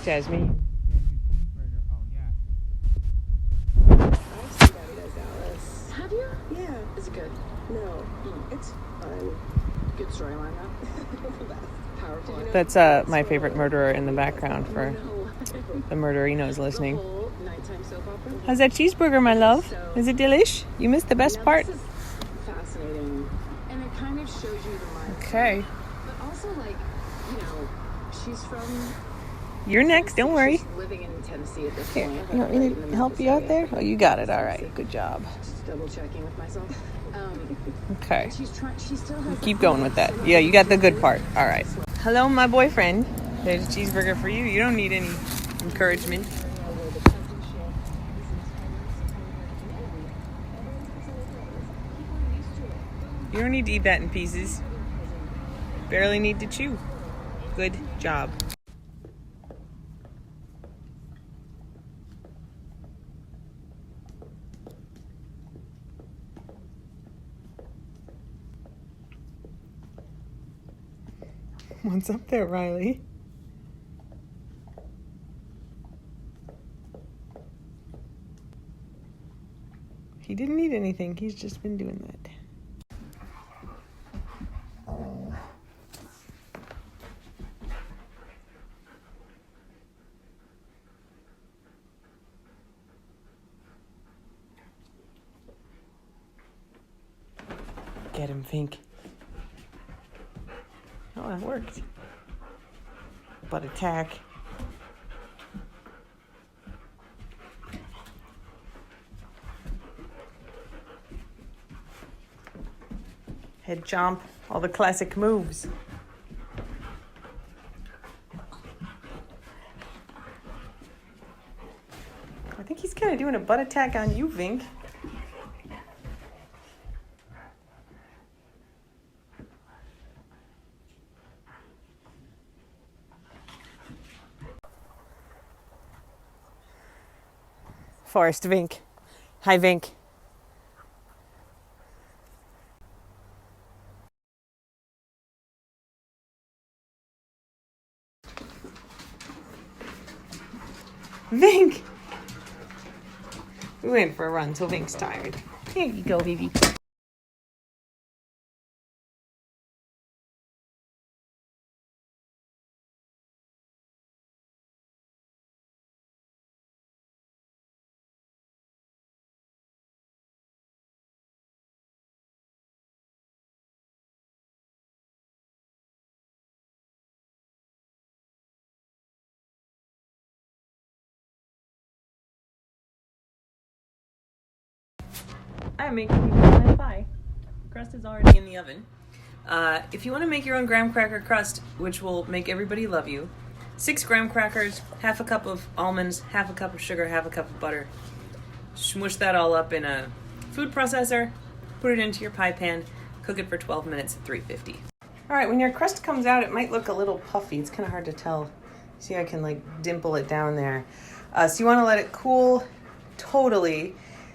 Jasmine. Have you? Yeah. Is it good? No. It's fun. Good storyline, though. Powerful. That's my favorite murderer in the background for the murderino's listening. How's that cheeseburger, my love? Is it delish? You missed the best part. This is fascinating, and it kind of shows you the mindset. Okay. But also, like, you know, she's from. You're next. Don't worry. She's living in Tennessee at this Here, point. you want me to help you out there? Oh, you got it. All right. Good job. Just double checking with myself. Okay. She still has. Keep going with that. Yeah, you got the good part. All right. Hello, my boyfriend. There's a cheeseburger for you. You don't need any encouragement. You don't need to eat that in pieces. Barely need to chew. Good job. What's up there, Riley? He didn't eat anything. He's just been doing that. Get him, Fink. Oh, that worked. Butt attack. Head chomp. All the classic moves. I think he's kind of doing a butt attack on you, Vink. Forrest, Vink. Hi, Vink. Vink! We went for a run, so Vink's tired. Here you go, baby. I'm making you a pie. Crust is already in the oven. If you want to make your own graham cracker crust, which will make everybody love you, 6 graham crackers, half a cup of almonds, half a cup of sugar, half a cup of butter. Smush that all up in a food processor, put it into your pie pan, cook it for 12 minutes at 350. All right, when your crust comes out, it might look a little puffy. It's kind of hard to tell. See, I can like dimple it down there. So you want to let it cool totally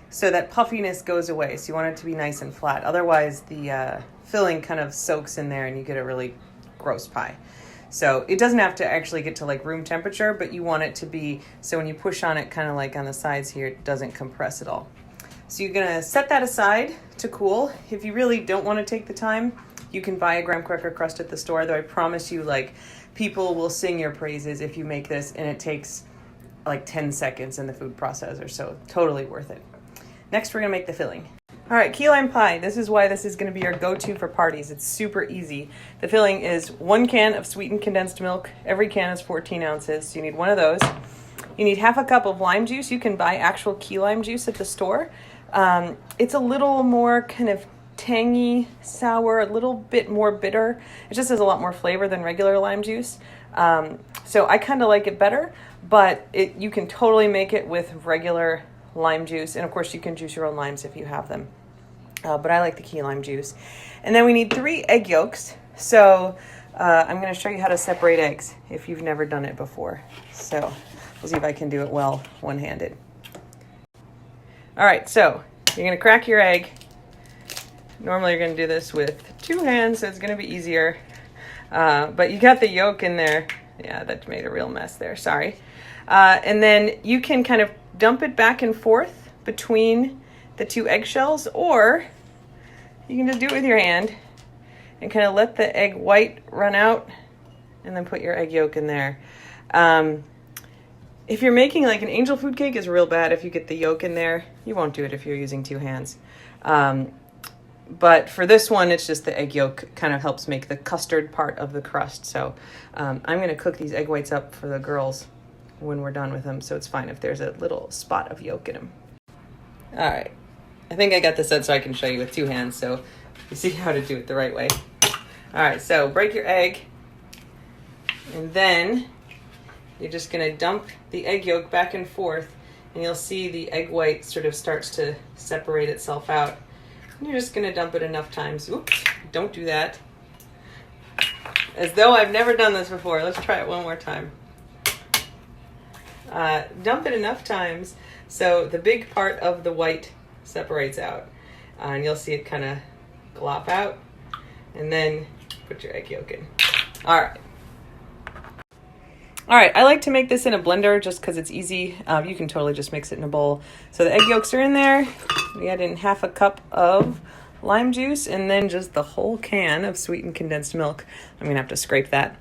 so that puffiness goes away. So you want it to be nice and flat. Otherwise, the filling kind of soaks in there and you get a really gross pie. So it doesn't have to actually get to like room temperature, but you want it to be, so when you push on it, kind of like on the sides here, it doesn't compress at all. So you're gonna set that aside to cool. If you really don't want to take the time, you can buy a graham cracker crust at the store, though I promise you, like, people will sing your praises if you make this, and it takes like 10 seconds in the food processor, so totally worth it. Next, we're gonna make the filling. All right, key lime pie. This is why this is gonna be your go-to for parties. It's super easy. The filling is 1 can of sweetened condensed milk. Every can is 14 ounces, so you need 1 of those. You need half a cup of lime juice. You can buy actual key lime juice at the store. It's a little more kind of tangy, sour, a little bit more bitter. It just has a lot more flavor than regular lime juice. So I kind of like it better, but you can totally make it with regular lime juice. And of course you can juice your own limes if you have them. But I like the key lime juice. And then we need 3 egg yolks. So I'm going to show you how to separate eggs if you've never done it before. So we'll see if I can do it well one-handed. All right, so you're going to crack your egg. Normally you're going to do this with 2 hands, so it's going to be easier. But you got the yolk in there Yeah, that made a real mess there. Sorry. And then you can kind of dump it back and forth between the two eggshells, or you can just do it with your hand and kind of let the egg white run out and then put your egg yolk in there. If you're making like an angel food cake, is real bad if you get the yolk in there. You won't do it if you're using two hands. But for this one, it's just the egg yolk kind of helps make the custard part of the crust. So I'm going to cook these egg whites up for the girls when we're done with them. So it's fine if there's a little spot of yolk in them. All right. I think I got this set so I can show you with two hands. So you see how to do it the right way. All right. So break your egg. And then you're just going to dump the egg yolk back and forth. And you'll see the egg white sort of starts to separate itself out. You're just going to dump it enough times. Oops, don't do that. As though I've never done this before. Let's try it one more time. Dump it enough times so the big part of the white separates out. And you'll see it kind of glop out. And then put your egg yolk in. All right. All right, I like to make this in a blender just because it's easy. You can totally just mix it in a bowl. So the egg yolks are in there. We add in half a cup of lime juice and then just the whole can of sweetened condensed milk. I'm gonna have to scrape that.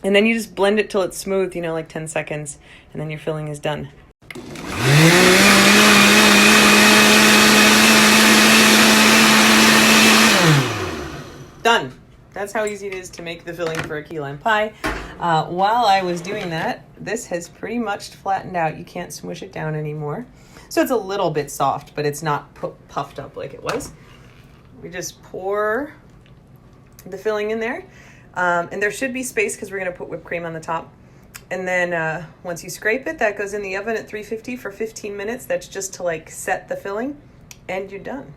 And then you just blend it till it's smooth, like 10 seconds, and then your filling is done. Done. That's how easy it is to make the filling for a key lime pie. While I was doing that, this has pretty much flattened out. You can't smush it down anymore. So it's a little bit soft, but it's not puffed up like it was. We just pour the filling in there. And there should be space because we're going to put whipped cream on the top. And then once you scrape it, that goes in the oven at 350 for 15 minutes. That's just to set the filling, and you're done.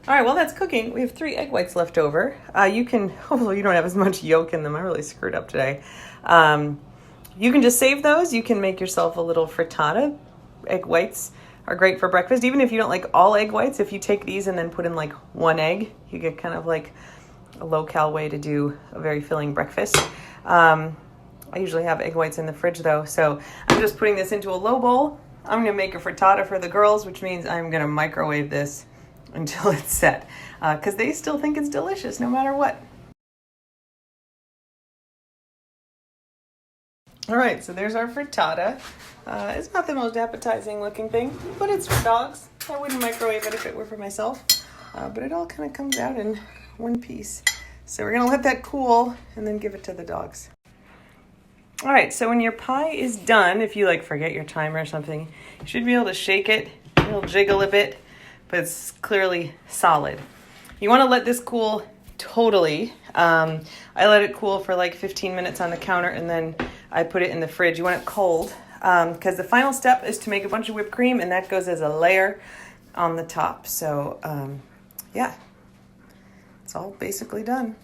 All right, while that's cooking, we have 3 egg whites left over. You can, hopefully you don't have as much yolk in them. I really screwed up today. You can just save those. You can make yourself a little frittata. Egg whites are great for breakfast. Even if you don't like all egg whites, if you take these and then put in 1 egg, you get kind of a low-cal way to do a very filling breakfast. I usually have egg whites in the fridge though, so I'm just putting this into a low bowl. I'm gonna make a frittata for the girls, which means I'm gonna microwave this until it's set, because they still think it's delicious no matter what. All right, so there's our frittata. It's not the most appetizing looking thing, but it's for dogs. I wouldn't microwave it if it were for myself, but it all kind of comes out in one piece. So we're gonna let that cool and then give it to the dogs. All right, so when your pie is done, if you forget your timer or something, you should be able to shake it. It'll jiggle a bit, but it's clearly solid. You want to let this cool totally. I let it cool for 15 minutes on the counter, and then I put it in the fridge. You want it cold because the final step is to make a bunch of whipped cream, and that goes as a layer on the top. So yeah, it's all basically done.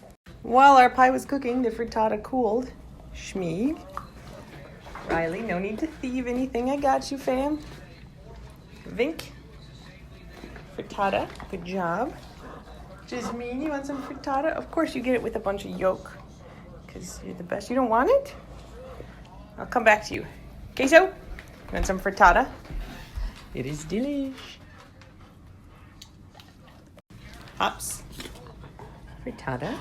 While our pie was cooking, the frittata cooled. Schmeeg. Riley, no need to thieve anything. I got you, fam. Vink. Frittata, good job. Jasmine, you want some frittata? Of course you get it with a bunch of yolk, because you're the best. You don't want it? I'll come back to you. Queso, you want some frittata? It is delish. Hops. Frittata,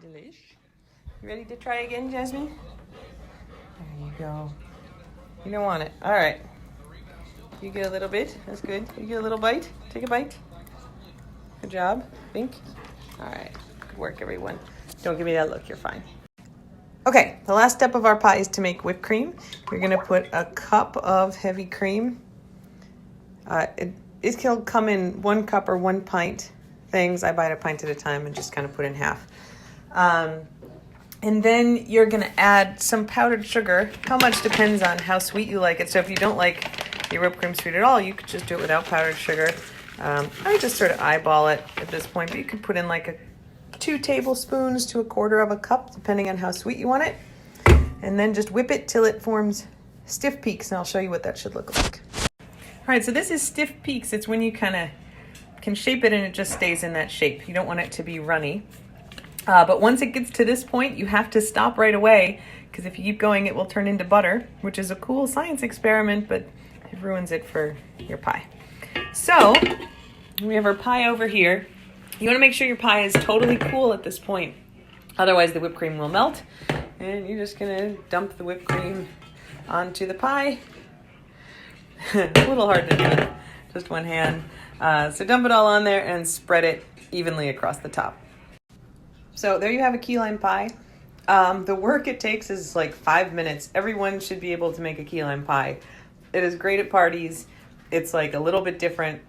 delish. You ready to try again, Jasmine? There you go. You don't want it. All right. You get a little bit. That's good. You get a little bite. Take a bite. Good job. Think. All right. Good work, everyone. Don't give me that look. You're fine. Okay. The last step of our pie is to make whipped cream. You're going to put a cup of heavy cream. It can come in 1 cup or 1 pint things. I buy it a pint at a time and just kind of put in half. And then you're going to add some powdered sugar. How much depends on how sweet you like it. So if you don't like your whipped cream sweet at all, you could just do it without powdered sugar. I just sort of eyeball it at this point, but you could put in 2 tablespoons to 1/4 cup, depending on how sweet you want it. And then just whip it till it forms stiff peaks, and I'll show you what that should look like. All right, so this is stiff peaks. It's when you kind of can shape it and it just stays in that shape. You don't want it to be runny. But once it gets to this point, you have to stop right away, because if you keep going, it will turn into butter, which is a cool science experiment, but it ruins it for your pie. So we have our pie over here. You want to make sure your pie is totally cool at this point. Otherwise, the whipped cream will melt. And you're just going to dump the whipped cream onto the pie. A little hard to do with just one hand. So dump it all on there and spread it evenly across the top. So there you have a key lime pie. The work it takes is like 5 minutes. Everyone should be able to make a key lime pie. It is great at parties. It's like a little bit different.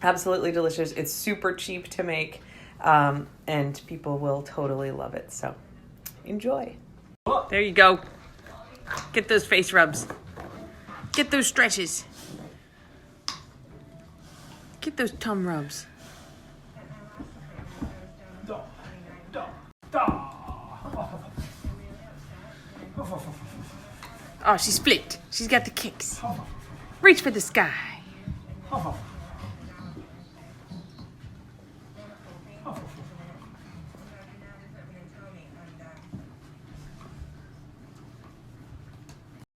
Absolutely delicious. It's super cheap to make. And people will totally love it. So enjoy. There you go. Get those face rubs. Get those stretches. Get those tum rubs. Oh, she's flipped. She's got the kicks. Reach for the sky.